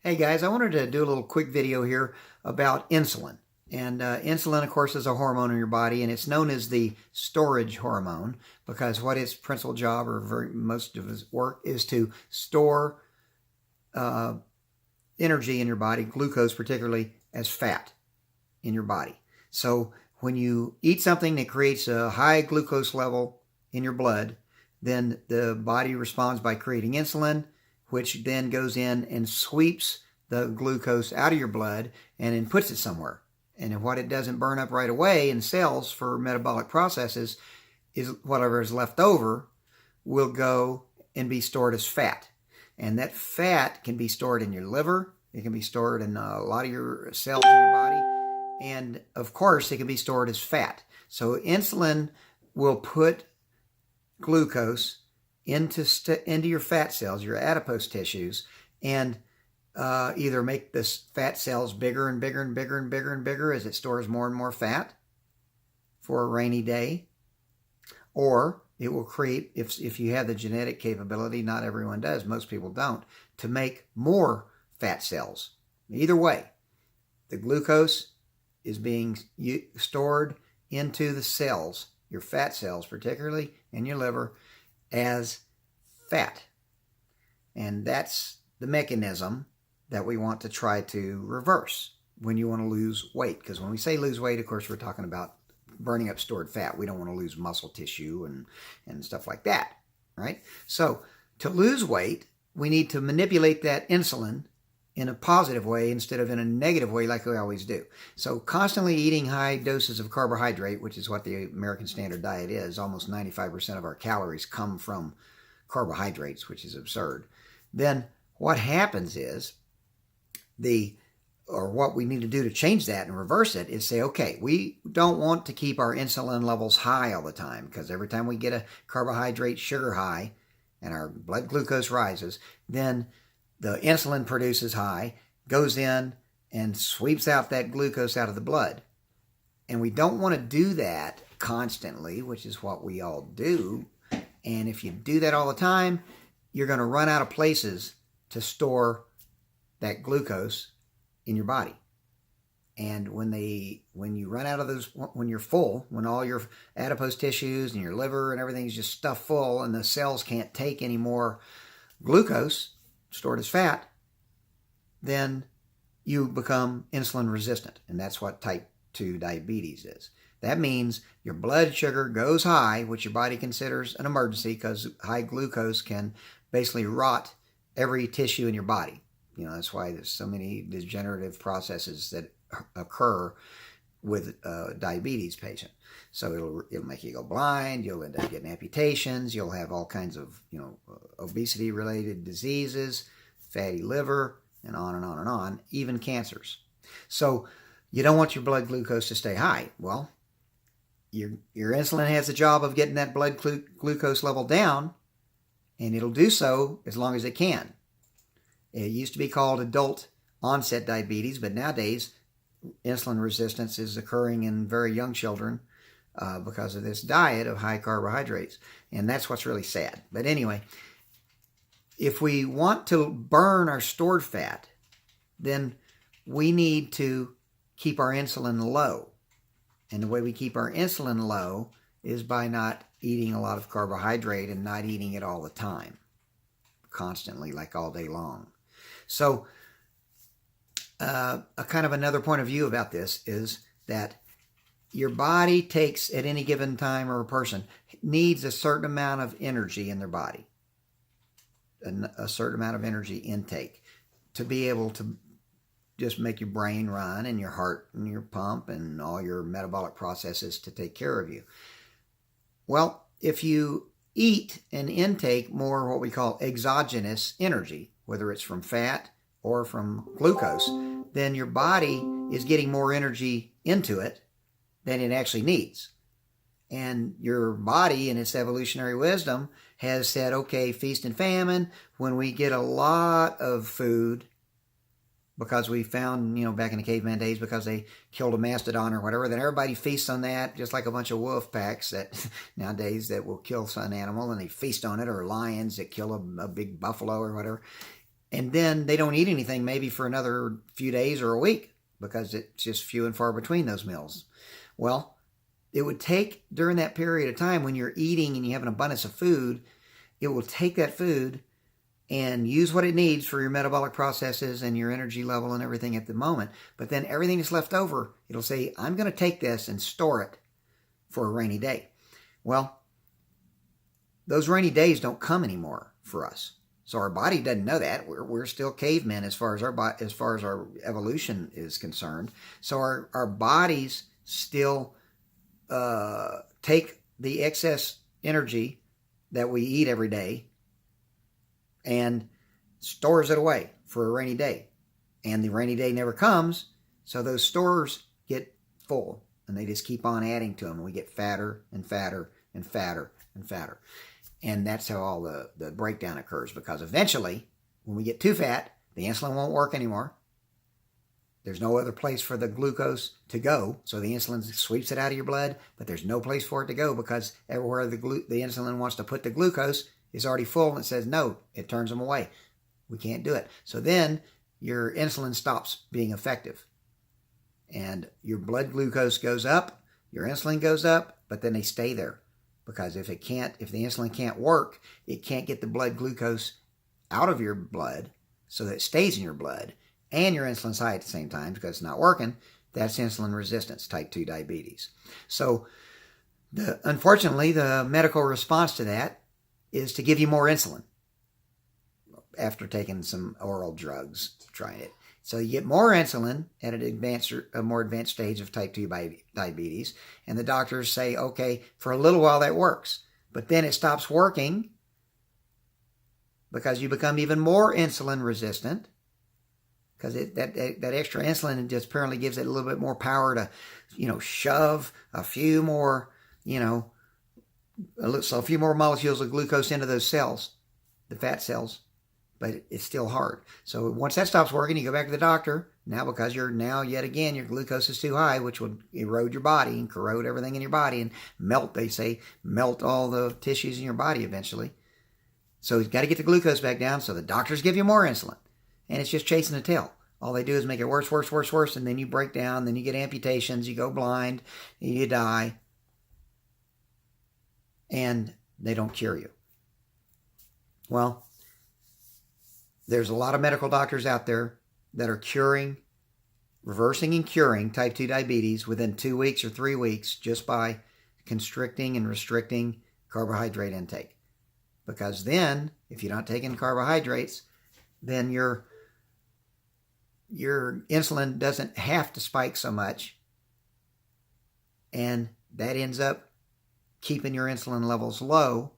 Hey guys, I wanted to do a little quick video here about insulin. And insulin, of course, is a hormone in your body, and it's known as the storage hormone because what its principal job, or most of its work, is to store uh, energy in your body, glucose particularly, as fat in your body. So when you eat something that creates a high glucose level in your blood, then the body responds by creating insulin, which then goes in and sweeps the glucose out of your blood and then puts it somewhere. And what it doesn't burn up right away in cells for metabolic processes is whatever is left over will go and be stored as fat. And that fat can be stored in your liver. It can be stored in a lot of your cells in your body. And of course, it can be stored as fat. So insulin will put glucose into your fat cells, your adipose tissues, and either make the fat cells bigger and bigger and bigger and bigger and bigger as it stores more and more fat for a rainy day, or it will create, if you have the genetic capability, not everyone does, most people don't, to make more fat cells. Either way, the glucose is being stored into the cells, your fat cells particularly, in your liver, as fat. And that's the mechanism that we want to try to reverse when you want to lose weight. Because when we say lose weight, of course, we're talking about burning up stored fat. We don't want to lose muscle tissue and stuff like that, right? So to lose weight, we need to manipulate that insulin in a positive way instead of in a negative way like we always do. So constantly eating high doses of carbohydrate, which is what the American Standard Diet is, almost 95% of our calories come from carbohydrates, which is absurd. Then what happens is what we need to do to change that and reverse it is say, okay, we don't want to keep our insulin levels high all the time, because every time we get a carbohydrate sugar high and our blood glucose rises, then the insulin produces high, goes in and sweeps out that glucose out of the blood. And we don't want to do that constantly, which is what we all do. And if you do that all the time, you're going to run out of places to store that glucose in your body. And when you run out of those, when you're full, when all your adipose tissues and your liver and everything's just stuffed full and the cells can't take any more glucose stored as fat, then you become insulin resistant. And that's what type 2 diabetes is. That means your blood sugar goes high, which your body considers an emergency because high glucose can basically rot every tissue in your body. You know, that's why there's so many degenerative processes that occur with a diabetes patient. So it'll make you go blind, you'll end up getting amputations, you'll have all kinds of, obesity-related diseases, fatty liver, and on and on and on, even cancers. So you don't want your blood glucose to stay high. Well, your insulin has the job of getting that blood glucose level down, and it'll do so as long as it can. It used to be called adult onset diabetes, but nowadays insulin resistance is occurring in very young children because of this diet of high carbohydrates. And that's what's really sad. But anyway, if we want to burn our stored fat, then we need to keep our insulin low. And the way we keep our insulin low is by not eating a lot of carbohydrate and not eating it all the time, constantly, like all day long. So a kind of another point of view about this is that your body takes, at any given time, or a person needs a certain amount of energy in their body, a certain amount of energy intake to be able to just make your brain run and your heart and your pump and all your metabolic processes to take care of you. Well, if you eat and intake more what we call exogenous energy, whether it's from fat or from glucose, then your body is getting more energy into it than it actually needs. And your body, in its evolutionary wisdom, has said, okay, feast and famine. When we get a lot of food, because we found, back in the caveman days, because they killed a mastodon or whatever, then everybody feasts on that, just like a bunch of wolf packs that nowadays that will kill some animal and they feast on it, or lions that kill a big buffalo or whatever. and then they don't eat anything maybe for another few days or a week because it's just few and far between those meals. Well, it would take, during that period of time when you're eating and you have an abundance of food, it will take that food and use what it needs for your metabolic processes and your energy level and everything at the moment. But then everything that's left over, it'll say, I'm going to take this and store it for a rainy day. Well, those rainy days don't come anymore for us. So our body doesn't know that. We're still cavemen as far as our evolution is concerned. So our bodies still take the excess energy that we eat every day and stores it away for a rainy day. And the rainy day never comes, so those stores get full, and they just keep on adding to them. And we get fatter and fatter and fatter and fatter. And that's how all the breakdown occurs, because eventually, when we get too fat, the insulin won't work anymore. There's no other place for the glucose to go, so the insulin sweeps it out of your blood, but there's no place for it to go because everywhere the insulin wants to put the glucose is already full, and it says no, it turns them away. We can't do it. So then your insulin stops being effective, and your blood glucose goes up, your insulin goes up, but then they stay there, because if the insulin can't work, it can't get the blood glucose out of your blood so that it stays in your blood, and your insulin's high at the same time because it's not working. That's insulin resistance, type 2 diabetes. So unfortunately, the medical response to that is to give you more insulin after taking some oral drugs, trying it. So you get more insulin at a more advanced stage of type 2 diabetes, and the doctors say, okay, for a little while that works, but then it stops working because you become even more insulin resistant, because that extra insulin just apparently gives it a little bit more power to, shove a few more, a few more molecules of glucose into those cells, the fat cells, but it's still hard. So once that stops working, you go back to the doctor. Now, because yet again, your glucose is too high, which will erode your body and corrode everything in your body and melt all the tissues in your body eventually. So you've got to get the glucose back down. So the doctors give you more insulin, and it's just chasing the tail. All they do is make it worse, worse, worse, worse, and then you break down, then you get amputations, you go blind, you die, and they don't cure you. Well, there's a lot of medical doctors out there that are reversing and curing type 2 diabetes within 2 weeks or 3 weeks just by constricting and restricting carbohydrate intake. Because then, if you're not taking carbohydrates, then your insulin doesn't have to spike so much, and that ends up keeping your insulin levels low,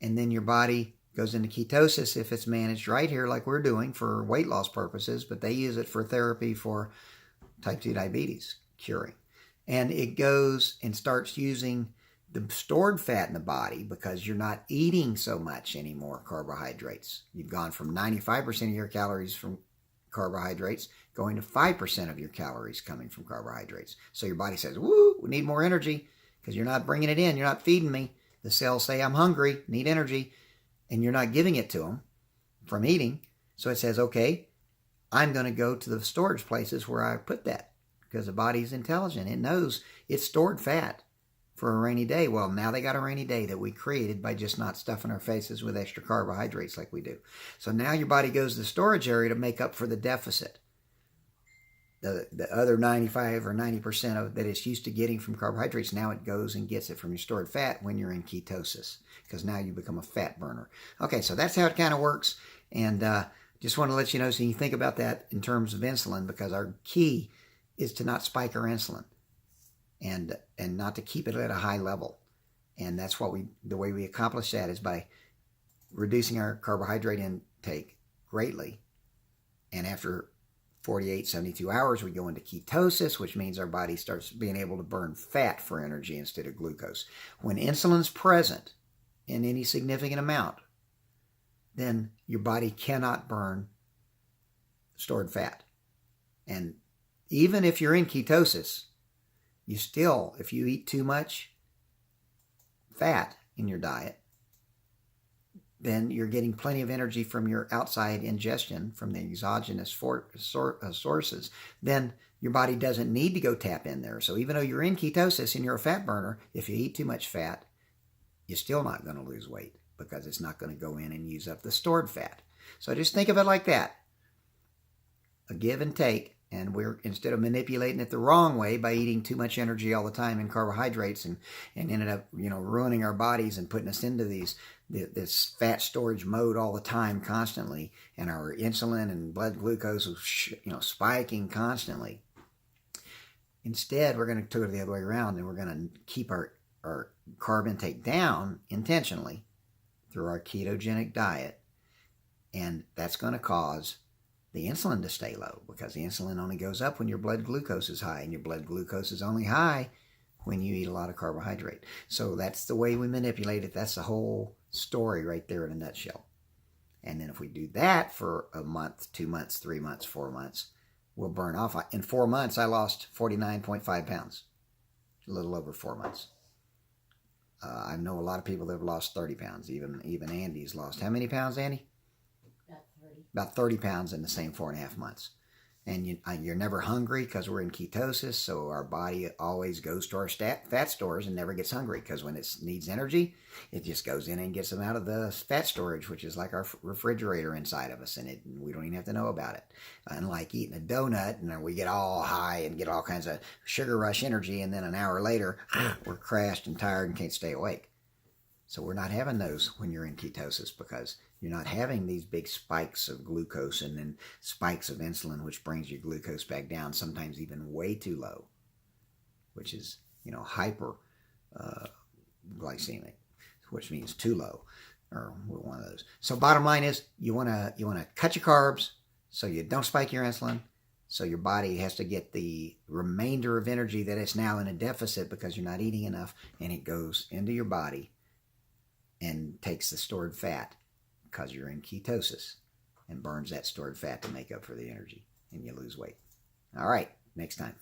and then your body goes into ketosis if it's managed right here like we're doing for weight loss purposes, but they use it for therapy for type 2 diabetes curing. And it goes and starts using the stored fat in the body because you're not eating so much anymore carbohydrates. You've gone from 95% of your calories from carbohydrates going to 5% of your calories coming from carbohydrates. So your body says, woo, we need more energy because you're not bringing it in. You're not feeding me. The cells say, I'm hungry, need energy. And you're not giving it to them from eating. So it says, okay, I'm going to go to the storage places where I put that, because the body's intelligent. It knows it's stored fat for a rainy day. Well, now they got a rainy day that we created by just not stuffing our faces with extra carbohydrates like we do. So now your body goes to the storage area to make up for the deficit. The other 95 or 90% of that it's used to getting from carbohydrates, now it goes and gets it from your stored fat when you're in ketosis, because now you become a fat burner. Okay, so that's how it kind of works. And just want to let you know so you think about that in terms of insulin, because our key is to not spike our insulin and not to keep it at a high level. And that's the way we accomplish that is by reducing our carbohydrate intake greatly. And after 48, 72 hours, we go into ketosis, which means our body starts being able to burn fat for energy instead of glucose. When insulin's present in any significant amount, then your body cannot burn stored fat. And even if you're in ketosis, you still, if you eat too much fat in your diet, then you're getting plenty of energy from your outside ingestion, from the exogenous sources. Then your body doesn't need to go tap in there. So even though you're in ketosis and you're a fat burner, if you eat too much fat, you're still not going to lose weight because it's not going to go in and use up the stored fat. So just think of it like that. A give and take. And we're, instead of manipulating it the wrong way by eating too much energy all the time in carbohydrates and ended up, ruining our bodies and putting us into this fat storage mode all the time constantly, and our insulin and blood glucose was, spiking constantly. Instead, we're going to do it the other way around, and we're going to keep our carb intake down intentionally through our ketogenic diet, and that's going to cause the insulin to stay low, because the insulin only goes up when your blood glucose is high, and your blood glucose is only high when you eat a lot of carbohydrate. So that's the way we manipulate it. That's the whole story right there in a nutshell. And then if we do that for a month, 2 months, 3 months, 4 months, we'll burn off. In 4 months, I lost 49.5 pounds, a little over 4 months. I know a lot of people that have lost 30 pounds. Even Andy's lost. How many pounds, Andy? About 30 pounds in the same 4.5 months. And you're never hungry because we're in ketosis, so our body always goes to our fat stores and never gets hungry, because when it needs energy, it just goes in and gets them out of the fat storage, which is like our refrigerator inside of us, and we don't even have to know about it. Unlike eating a donut, and we get all high and get all kinds of sugar rush energy, and then an hour later, we're crashed and tired and can't stay awake. So we're not having those when you're in ketosis, because you're not having these big spikes of glucose and then spikes of insulin, which brings your glucose back down, sometimes even way too low, which is, hyper glycemic, which means too low, or one of those. So bottom line is, you want to cut your carbs so you don't spike your insulin, so your body has to get the remainder of energy that it's now in a deficit because you're not eating enough, and it goes into your body and takes the stored fat, because you're in ketosis, and burns that stored fat to make up for the energy, and you lose weight. All right, next time.